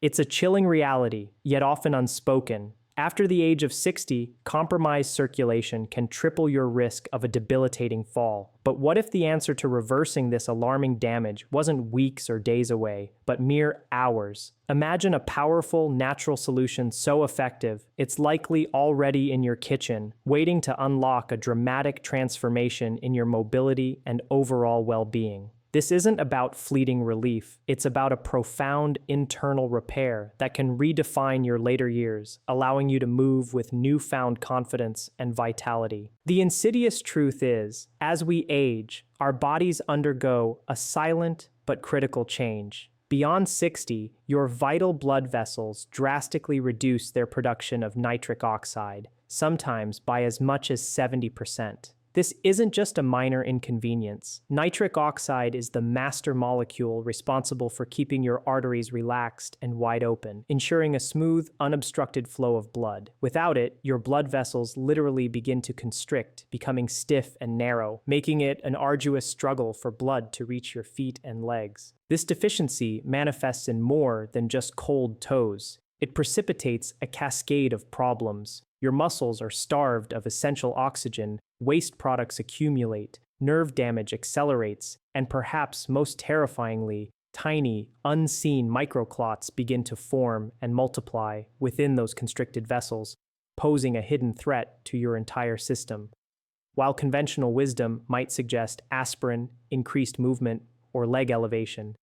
It's a chilling reality, yet often unspoken. After the age of 60, compromised circulation can triple your risk of a debilitating fall. But what if the answer to reversing this alarming damage wasn't weeks or days away, but mere hours? Imagine a powerful, natural solution so effective, it's likely already in your kitchen, waiting to unlock a dramatic transformation in your mobility and overall well-being. This isn't about fleeting relief, it's about a profound internal repair that can redefine your later years, allowing you to move with newfound confidence and vitality. The insidious truth is, as we age, our bodies undergo a silent but critical change. Beyond 60, your vital blood vessels drastically reduce their production of nitric oxide, sometimes by as much as 70%. This isn't just a minor inconvenience. Nitric oxide is the master molecule responsible for keeping your arteries relaxed and wide open, ensuring a smooth, unobstructed flow of blood. Without it, your blood vessels literally begin to constrict, becoming stiff and narrow, making it an arduous struggle for blood to reach your feet and legs. This deficiency manifests in more than just cold toes. It precipitates a cascade of problems. Your muscles are starved of essential oxygen, waste products accumulate, nerve damage accelerates, and perhaps most terrifyingly, tiny, unseen microclots begin to form and multiply within those constricted vessels, posing a hidden threat to your entire system. While conventional wisdom might suggest aspirin, increased movement, or leg elevation,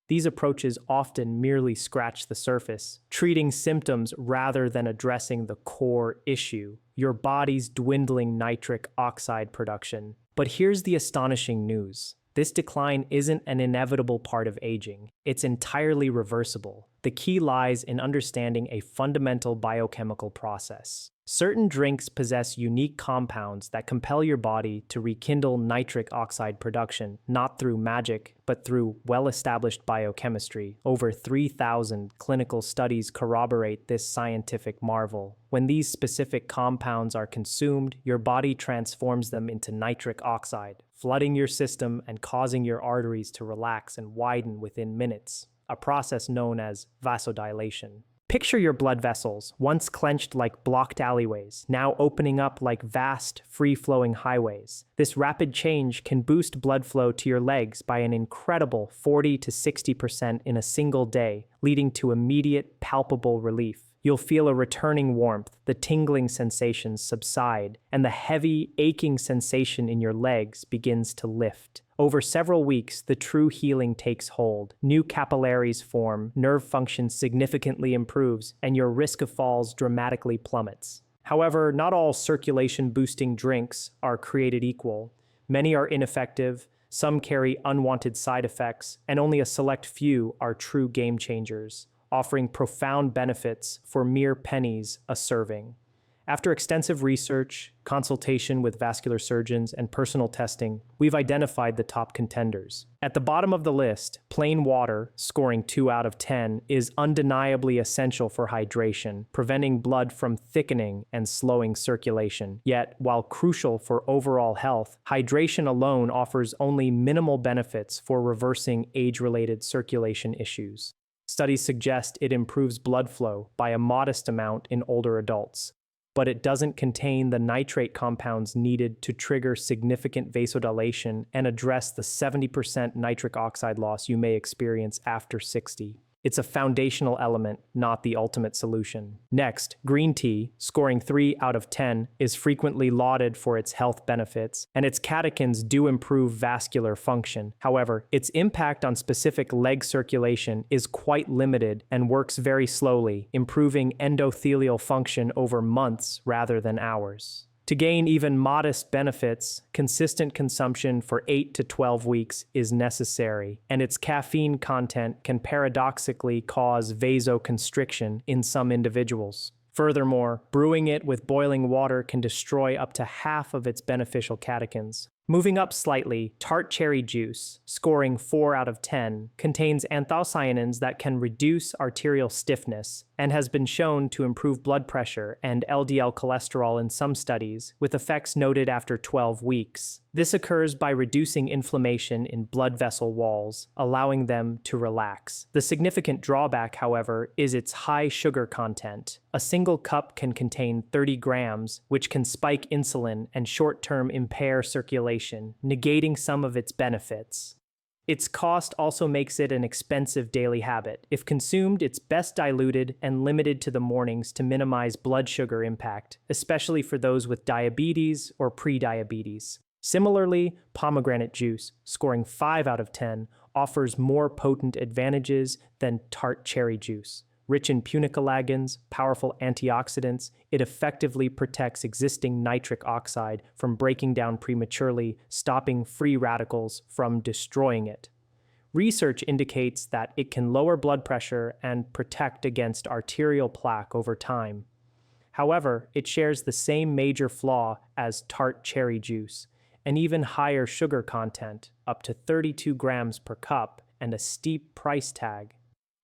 these approaches often merely scratch the surface, treating symptoms rather than addressing the core issue, your body's dwindling nitric oxide production. But here's the astonishing news. This decline isn't an inevitable part of aging. It's entirely reversible. The key lies in understanding a fundamental biochemical process. Certain drinks possess unique compounds that compel your body to rekindle nitric oxide production, not through magic, but through well-established biochemistry. Over 3,000 clinical studies corroborate this scientific marvel. When these specific compounds are consumed, your body transforms them into nitric oxide, flooding your system and causing your arteries to relax and widen within minutes, a process known as vasodilation. Picture your blood vessels, once clenched like blocked alleyways, now opening up like vast, free-flowing highways. This rapid change can boost blood flow to your legs by an incredible 40 to 60% in a single day, leading to immediate, palpable relief. You'll feel a returning warmth, the tingling sensations subside, and the heavy, aching sensation in your legs begins to lift. Over several weeks, the true healing takes hold. New capillaries form, nerve function significantly improves, and your risk of falls dramatically plummets. However, not all circulation-boosting drinks are created equal. Many are ineffective, some carry unwanted side effects, and only a select few are true game changers, offering profound benefits for mere pennies a serving. After extensive research, consultation with vascular surgeons, and personal testing, we've identified the top contenders. At the bottom of the list, plain water, scoring 2 out of 10, is undeniably essential for hydration, preventing blood from thickening and slowing circulation. Yet, while crucial for overall health, hydration alone offers only minimal benefits for reversing age-related circulation issues. Studies suggest it improves blood flow by a modest amount in older adults, but it doesn't contain the nitrate compounds needed to trigger significant vasodilation and address the 70% nitric oxide loss you may experience after 60. It's a foundational element, not the ultimate solution. Next, green tea, scoring 3 out of 10, is frequently lauded for its health benefits, and its catechins do improve vascular function. However, its impact on specific leg circulation is quite limited and works very slowly, improving endothelial function over months rather than hours. To gain even modest benefits, consistent consumption for 8 to 12 weeks is necessary, and its caffeine content can paradoxically cause vasoconstriction in some individuals. Furthermore, brewing it with boiling water can destroy up to half of its beneficial catechins. Moving up slightly, tart cherry juice, scoring 4 out of 10, contains anthocyanins that can reduce arterial stiffness and has been shown to improve blood pressure and LDL cholesterol in some studies, with effects noted after 12 weeks. This occurs by reducing inflammation in blood vessel walls, allowing them to relax. The significant drawback, however, is its high sugar content. A single cup can contain 30 grams, which can spike insulin and short-term impair circulation, negating some of its benefits. Its cost also makes it an expensive daily habit. If consumed, it's best diluted and limited to the mornings to minimize blood sugar impact, especially for those with diabetes or pre-diabetes. Similarly, pomegranate juice, scoring 5 out of 10, offers more potent advantages than tart cherry juice. Rich in punicalagins, powerful antioxidants, it effectively protects existing nitric oxide from breaking down prematurely, stopping free radicals from destroying it. Research indicates that it can lower blood pressure and protect against arterial plaque over time. However, it shares the same major flaw as tart cherry juice, an even higher sugar content, up to 32 grams per cup, and a steep price tag.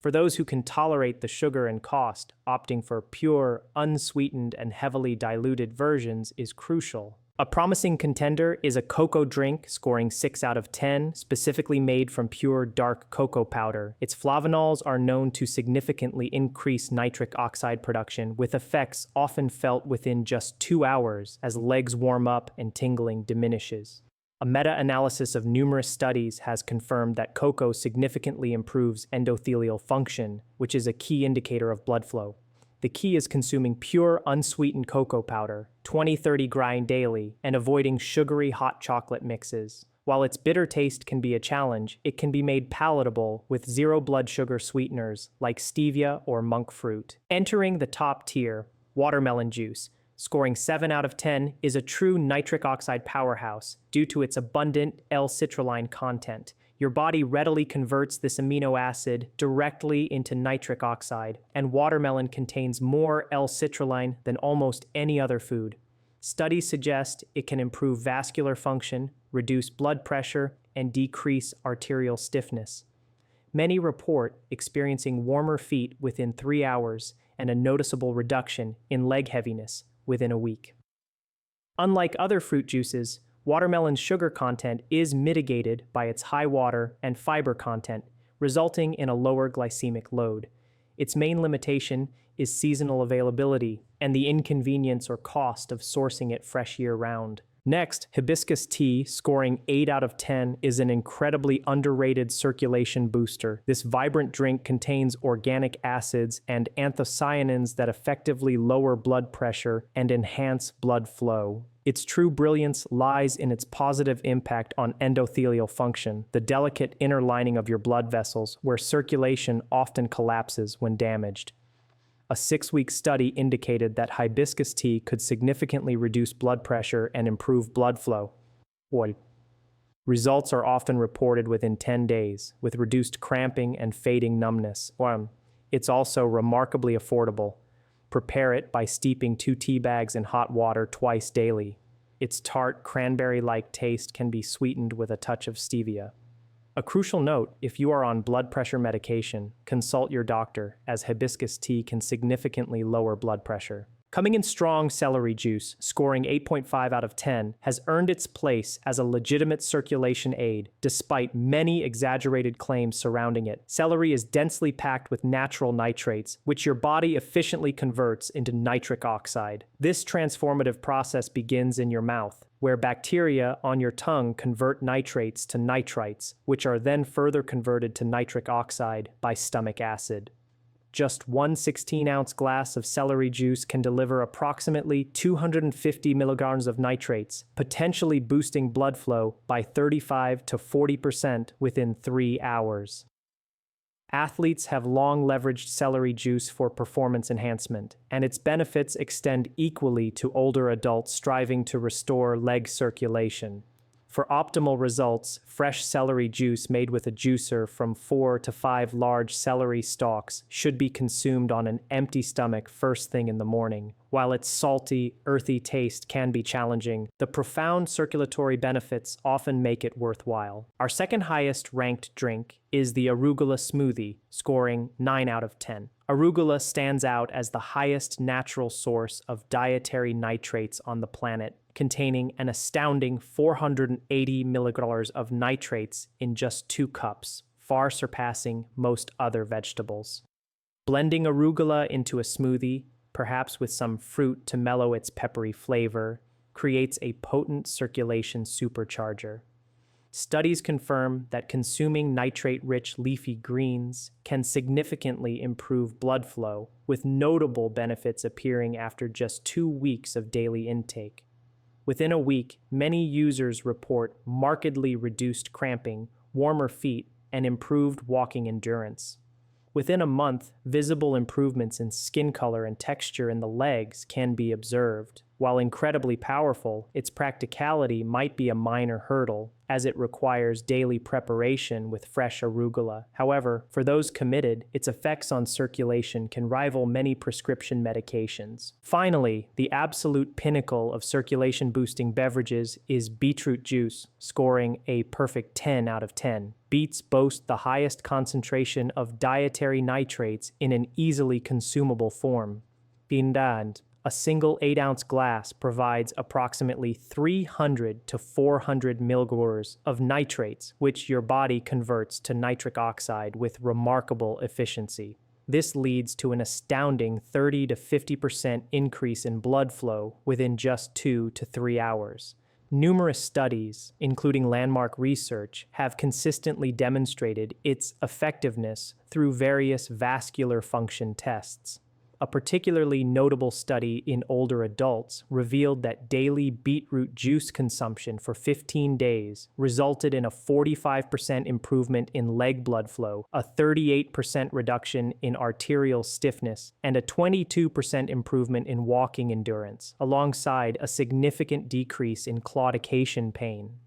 For those who can tolerate the sugar and cost, opting for pure, unsweetened, and heavily diluted versions is crucial. A promising contender is a cocoa drink scoring 6 out of 10, specifically made from pure dark cocoa powder. Its flavanols are known to significantly increase nitric oxide production, with effects often felt within just 2 hours as legs warm up and tingling diminishes. A meta-analysis of numerous studies has confirmed that cocoa significantly improves endothelial function, which is a key indicator of blood flow. The key is consuming pure, unsweetened cocoa powder, 20-30 grind daily, and avoiding sugary hot chocolate mixes. While its bitter taste can be a challenge, it can be made palatable with zero blood sugar sweeteners like stevia or monk fruit. Entering the top tier, watermelon juice, scoring 7 out of 10, is a true nitric oxide powerhouse due to its abundant L-citrulline content. Your body readily converts this amino acid directly into nitric oxide, and watermelon contains more L-citrulline than almost any other food. Studies suggest it can improve vascular function, reduce blood pressure, and decrease arterial stiffness. Many report experiencing warmer feet within 3 hours and a noticeable reduction in leg heaviness within a week. Unlike other fruit juices, watermelon's sugar content is mitigated by its high water and fiber content, resulting in a lower glycemic load. Its main limitation is seasonal availability and the inconvenience or cost of sourcing it fresh year-round. Next, hibiscus tea, scoring 8 out of 10, is an incredibly underrated circulation booster. This vibrant drink contains organic acids and anthocyanins that effectively lower blood pressure and enhance blood flow. Its true brilliance lies in its positive impact on endothelial function, the delicate inner lining of your blood vessels, where circulation often collapses when damaged. A 6-week study indicated that hibiscus tea could significantly reduce blood pressure and improve blood flow. Results are often reported within 10 days, with reduced cramping and fading numbness. It's also remarkably affordable. Prepare it by steeping 2 tea bags in hot water twice daily. Its tart, cranberry-like taste can be sweetened with a touch of stevia. A crucial note, if you are on blood pressure medication, consult your doctor, as hibiscus tea can significantly lower blood pressure. Coming in strong, celery juice, scoring 8.5 out of 10, has earned its place as a legitimate circulation aid, despite many exaggerated claims surrounding it. Celery is densely packed with natural nitrates, which your body efficiently converts into nitric oxide. This transformative process begins in your mouth, where bacteria on your tongue convert nitrates to nitrites, which are then further converted to nitric oxide by stomach acid. Just 1 16-ounce glass of celery juice can deliver approximately 250 milligrams of nitrates, potentially boosting blood flow by 35 to 40% within 3 hours. Athletes have long leveraged celery juice for performance enhancement, and its benefits extend equally to older adults striving to restore leg circulation. For optimal results, fresh celery juice made with a juicer from 4 to 5 large celery stalks should be consumed on an empty stomach first thing in the morning. While its salty, earthy taste can be challenging, the profound circulatory benefits often make it worthwhile. Our second highest ranked drink is the arugula smoothie, scoring 9 out of 10. Arugula stands out as the highest natural source of dietary nitrates on the planet, containing an astounding 480 milligrams of nitrates in just 2 cups, far surpassing most other vegetables. Blending arugula into a smoothie, perhaps with some fruit to mellow its peppery flavor, creates a potent circulation supercharger. Studies confirm that consuming nitrate-rich leafy greens can significantly improve blood flow, with notable benefits appearing after just 2 weeks of daily intake. Within a week, many users report markedly reduced cramping, warmer feet, and improved walking endurance. Within a month, visible improvements in skin color and texture in the legs can be observed. While incredibly powerful, its practicality might be a minor hurdle, as it requires daily preparation with fresh arugula. However, for those committed, its effects on circulation can rival many prescription medications. Finally, the absolute pinnacle of circulation-boosting beverages is beetroot juice, scoring a perfect 10 out of 10. Beets boast the highest concentration of dietary nitrates in an easily consumable form. Pindand, a single 8-ounce glass provides approximately 300 to 400 milligrams of nitrates, which your body converts to nitric oxide with remarkable efficiency. This leads to an astounding 30 to 50% increase in blood flow within just 2 to 3 hours. Numerous studies, including landmark research, have consistently demonstrated its effectiveness through various vascular function tests. A particularly notable study in older adults revealed that daily beetroot juice consumption for 15 days resulted in a 45% improvement in leg blood flow, a 38% reduction in arterial stiffness, and a 22% improvement in walking endurance, alongside a significant decrease in claudication pain.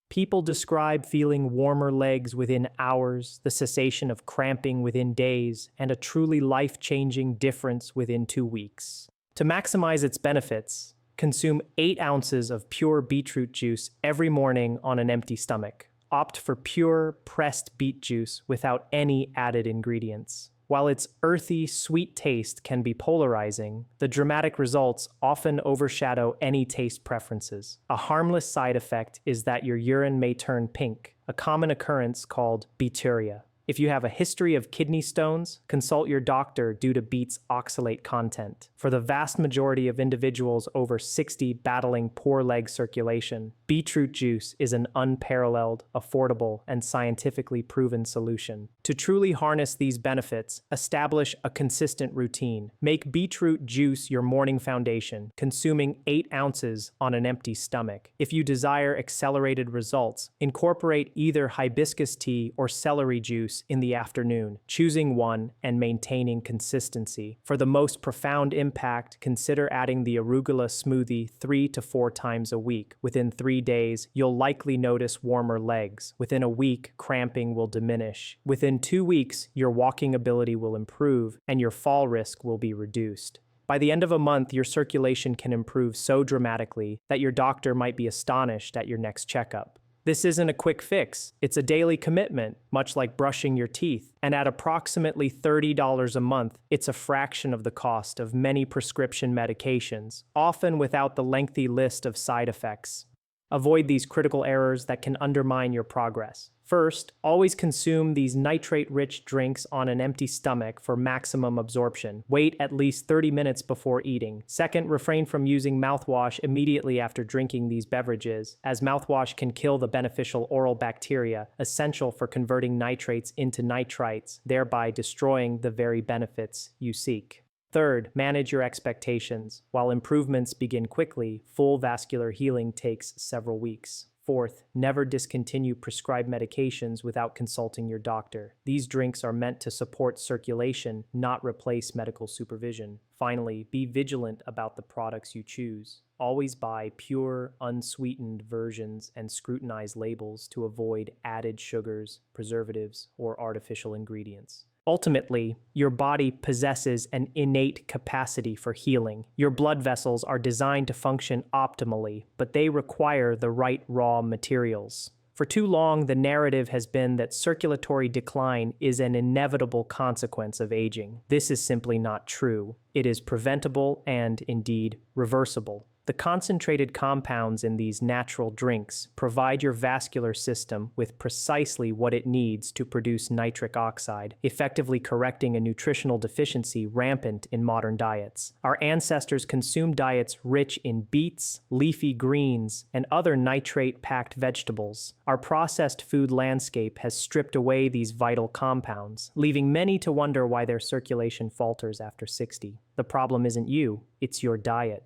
People describe feeling warmer legs within hours, the cessation of cramping within days, and a truly life-changing difference within 2 weeks. To maximize its benefits, consume 8 ounces of pure beetroot juice every morning on an empty stomach. Opt for pure, pressed beet juice without any added ingredients. While its earthy, sweet taste can be polarizing, the dramatic results often overshadow any taste preferences. A harmless side effect is that your urine may turn pink, a common occurrence called beeturia. If you have a history of kidney stones, consult your doctor due to beet's oxalate content. For the vast majority of individuals over 60 battling poor leg circulation, beetroot juice is an unparalleled, affordable, and scientifically proven solution. To truly harness these benefits, establish a consistent routine. Make beetroot juice your morning foundation, consuming 8 ounces on an empty stomach. If you desire accelerated results, incorporate either hibiscus tea or celery juice in the afternoon, choosing one and maintaining consistency. For the most profound impact, consider adding the arugula smoothie 3 to 4 times a week. Within 3 days, you'll likely notice warmer legs. Within a week, cramping will diminish. Within 2 weeks, your walking ability will improve and your fall risk will be reduced. By the end of a month, your circulation can improve so dramatically that your doctor might be astonished at your next checkup. This isn't a quick fix. It's a daily commitment, much like brushing your teeth. And at approximately $30 a month, it's a fraction of the cost of many prescription medications, often without the lengthy list of side effects. Avoid these critical errors that can undermine your progress. First, always consume these nitrate-rich drinks on an empty stomach for maximum absorption. Wait at least 30 minutes before eating. Second, refrain from using mouthwash immediately after drinking these beverages, as mouthwash can kill the beneficial oral bacteria essential for converting nitrates into nitrites, thereby destroying the very benefits you seek. Third, manage your expectations. While improvements begin quickly, full vascular healing takes several weeks. Fourth, never discontinue prescribed medications without consulting your doctor. These drinks are meant to support circulation, not replace medical supervision. Finally, be vigilant about the products you choose. Always buy pure, unsweetened versions and scrutinize labels to avoid added sugars, preservatives, or artificial ingredients. Ultimately, your body possesses an innate capacity for healing. Your blood vessels are designed to function optimally, but they require the right raw materials. For too long, the narrative has been that circulatory decline is an inevitable consequence of aging. This is simply not true. It is preventable and, indeed, reversible. The concentrated compounds in these natural drinks provide your vascular system with precisely what it needs to produce nitric oxide, effectively correcting a nutritional deficiency rampant in modern diets. Our ancestors consumed diets rich in beets, leafy greens, and other nitrate-packed vegetables. Our processed food landscape has stripped away these vital compounds, leaving many to wonder why their circulation falters after 60. The problem isn't you, it's your diet.